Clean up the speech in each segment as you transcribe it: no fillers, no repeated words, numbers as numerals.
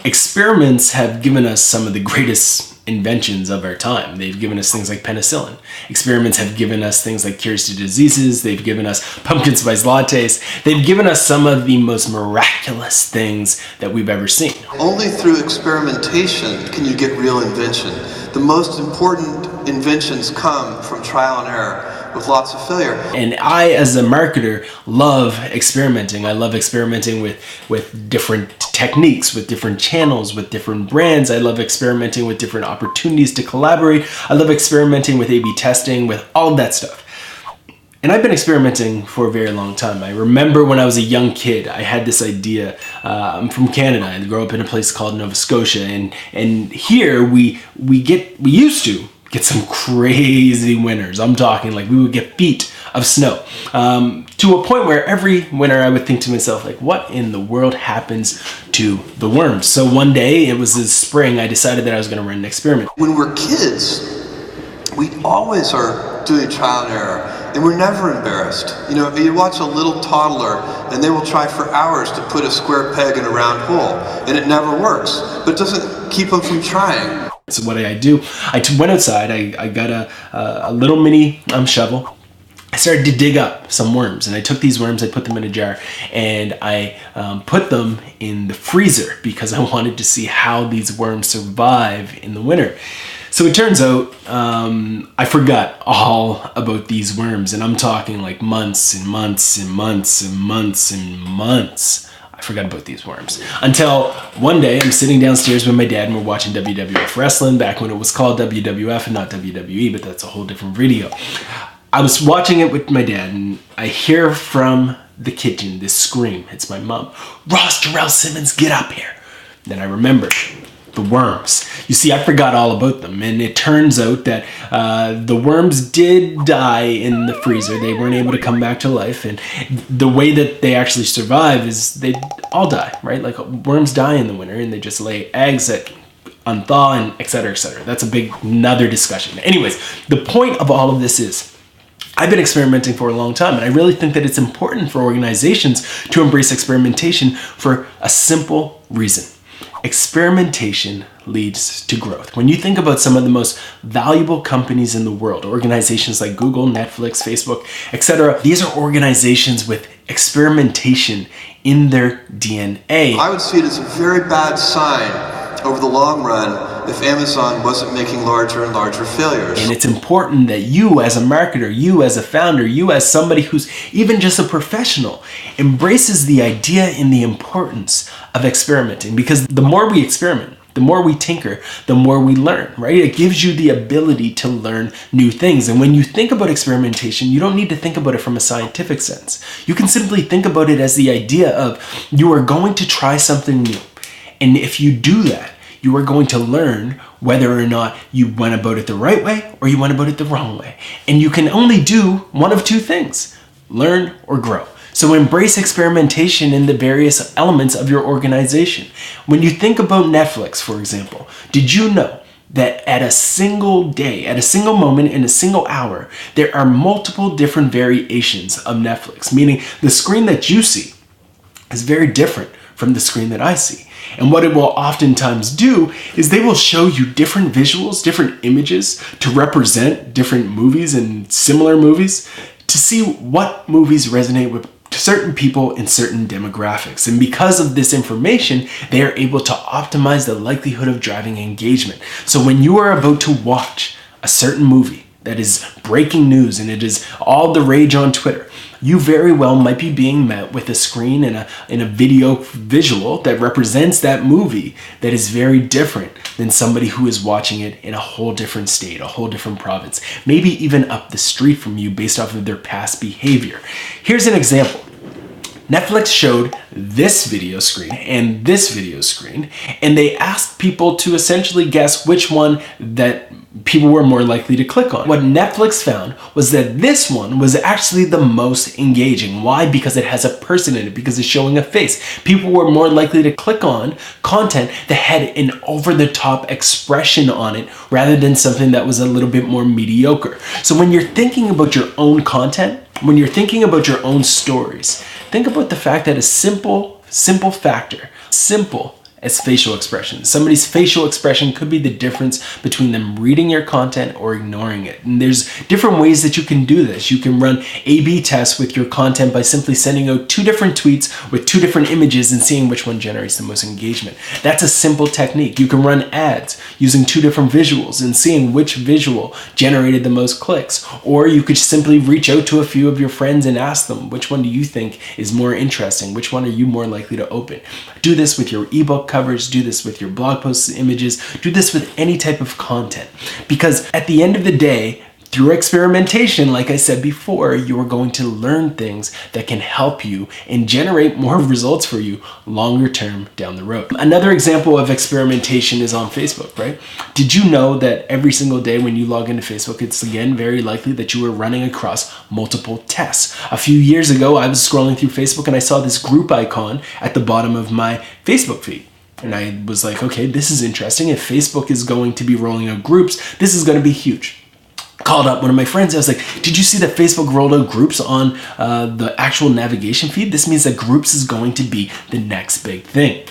Experiments have given us some of the greatest inventions of our time. They've given us things like penicillin. Experiments have given us things like cures to diseases. They've given us pumpkin spice lattes. They've given us some of the most miraculous things that we've ever seen. Only through experimentation can you get real invention. The most important inventions come from trial and error, with lots of failure. And I, as a marketer, love experimenting. I love experimenting with different techniques, with different channels, with different brands. I love experimenting with different opportunities to collaborate. I love experimenting with A/B testing, with all of that stuff. And I've been experimenting for a very long time. I remember when I was a young kid, I had this idea. I'm from Canada. I grew up in a place called Nova Scotia, and here we used to get some crazy winters. I'm talking like we would get feet of snow, to a point where every winter I would think to myself, like, what in the world happens to the worms? So one day, it was this spring, I decided that I was going to run an experiment. When we're kids, we always are doing trial and error, and we're never embarrassed. You know, you watch a little toddler, and they will try for hours to put a square peg in a round hole, and it never works, but it doesn't keep them from trying. So what did I do? I went outside, I got a little mini shovel. I started to dig up some worms, and I took these worms, I put them in a jar, and I put them in the freezer because I wanted to see how these worms survive in the winter. So it turns out I forgot all about these worms, and I'm talking like months and months and months and months and months. I forgot about these worms. Until one day I'm sitting downstairs with my dad and we're watching WWF wrestling, back when it was called WWF and not WWE, but that's a whole different video. I was watching it with my dad and I hear from the kitchen this scream. It's my mom. "Ross Jarrell Simmons, get up here." Then I remembered the worms. You see, I forgot all about them, and it turns out that the worms did die in the freezer. They weren't able to come back to life, and the way that they actually survive is they all die, right? Like worms die in the winter, and they just lay eggs that unthaw, and et cetera, et cetera. That's a big another discussion. Anyways, the point of all of this is, I've been experimenting for a long time, and I really think that it's important for organizations to embrace experimentation for a simple reason. Experimentation leads to growth. When you think about some of the most valuable companies in the world, organizations like Google, Netflix, Facebook, etc., these are organizations with experimentation in their DNA. I would see it as a very bad sign over the long run if Amazon wasn't making larger and larger failures. And it's important that you as a marketer, you as a founder, you as somebody who's even just a professional, embraces the idea and the importance of experimenting, because the more we experiment, the more we tinker, the more we learn, right? It gives you the ability to learn new things. And when you think about experimentation, you don't need to think about it from a scientific sense. You can simply think about it as the idea of you are going to try something new. And if you do that, you are going to learn whether or not you went about it the right way or you went about it the wrong way. And you can only do one of two things: learn or grow. So embrace experimentation in the various elements of your organization. When you think about Netflix, for example, did you know that at a single day, at a single moment, in a single hour, there are multiple different variations of Netflix, meaning the screen that you see is very different from the screen that I see. And what it will oftentimes do is they will show you different visuals, different images to represent different movies and similar movies, to see what movies resonate with certain people in certain demographics. And because of this information, they are able to optimize the likelihood of driving engagement. So when you are about to watch a certain movie that is breaking news and it is all the rage on Twitter, you very well might be being met with a screen and a video visual that represents that movie that is very different than somebody who is watching it in a whole different state, a whole different province, maybe even up the street from you based off of their past behavior. Here's an example. Netflix showed this video screen and this video screen, and they asked people to essentially guess which one that people were more likely to click on. What Netflix found was that this one was actually the most engaging. Why? Because it has a person in it, because it's showing a face. People were more likely to click on content that had an over-the-top expression on it rather than something that was a little bit more mediocre. So when you're thinking about your own content, when you're thinking about your own stories, think about the fact that a simple factor, simple as facial expression. Somebody's facial expression could be the difference between them reading your content or ignoring it. And there's different ways that you can do this. You can run A/B tests with your content by simply sending out 2 different tweets with 2 different images and seeing which one generates the most engagement. That's a simple technique. You can run ads using 2 different visuals and seeing which visual generated the most clicks. Or you could simply reach out to a few of your friends and ask them, which one do you think is more interesting? Which one are you more likely to open? Do this with your ebook covers, do this with your blog posts, images, do this with any type of content. Because at the end of the day, through experimentation, like I said before, you are going to learn things that can help you and generate more results for you longer term down the road. Another example of experimentation is on Facebook, right? Did you know that every single day when you log into Facebook, it's again very likely that you are running across multiple tests? A few years ago, I was scrolling through Facebook and I saw this group icon at the bottom of my Facebook feed. And I was like, okay, this is interesting. If Facebook is going to be rolling out groups, this is going to be huge. Called up one of my friends. I was like, did you see that Facebook rolled out groups on the actual navigation feed? This means that groups is going to be the next big thing.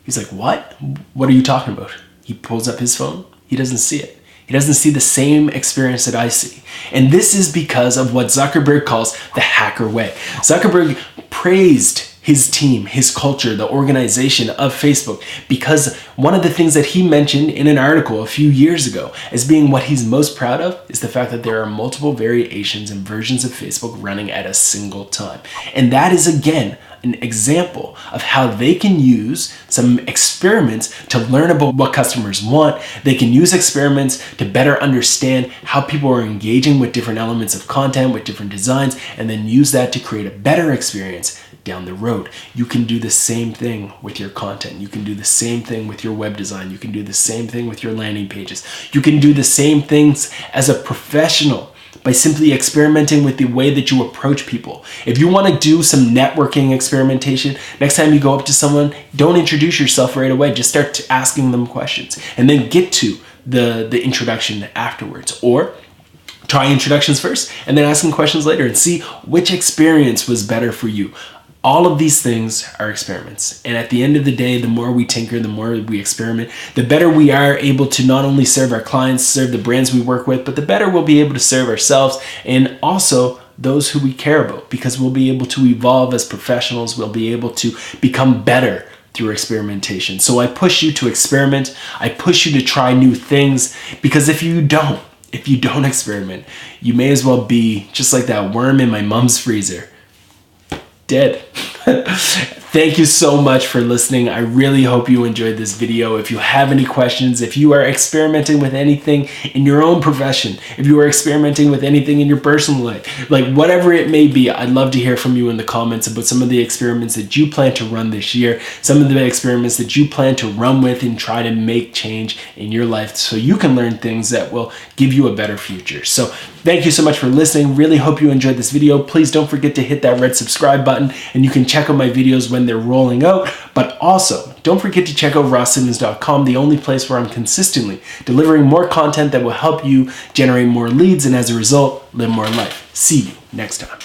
He's like, what? What are you talking about? He pulls up his phone. He doesn't see it. He doesn't see the same experience that I see. And this is because of what Zuckerberg calls the hacker way. Zuckerberg praised his team, his culture, the organization of Facebook, because one of the things that he mentioned in an article a few years ago as being what he's most proud of is the fact that there are multiple variations and versions of Facebook running at a single time. And that is, again, an example of how they can use some experiments to learn about what customers want. They can use experiments to better understand how people are engaging with different elements of content, with different designs, and then use that to create a better experience down the road. You can do the same thing with your content. You can do the same thing with your web design. You can do the same thing with your landing pages. You can do the same things as a professional by simply experimenting with the way that you approach people. If you want to do some networking experimentation, next time you go up to someone, don't introduce yourself right away. Just start asking them questions and then get to the introduction afterwards. Or try introductions first and then ask them questions later and see which experience was better for you. All of these things are experiments. And at the end of the day, the more we tinker, the more we experiment, the better we are able to not only serve our clients, serve the brands we work with, but the better we'll be able to serve ourselves and also those who we care about, because we'll be able to evolve as professionals. We'll be able to become better through experimentation. So I push you to experiment. I push you to try new things, because if you don't experiment, you may as well be just like that worm in my mom's freezer. Dead. Thank you so much for listening. I really hope you enjoyed this video. If you have any questions, if you are experimenting with anything in your own profession, if you are experimenting with anything in your personal life, like whatever it may be, I'd love to hear from you in the comments about some of the experiments that you plan to run this year, some of the experiments that you plan to run with and try to make change in your life so you can learn things that will give you a better future. So thank you so much for listening. Really hope you enjoyed this video. Please don't forget to hit that red subscribe button, and you can check out my videos when they're rolling out. But also, don't forget to check out rawsimmons.com, the only place where I'm consistently delivering more content that will help you generate more leads and as a result, live more life. See you next time.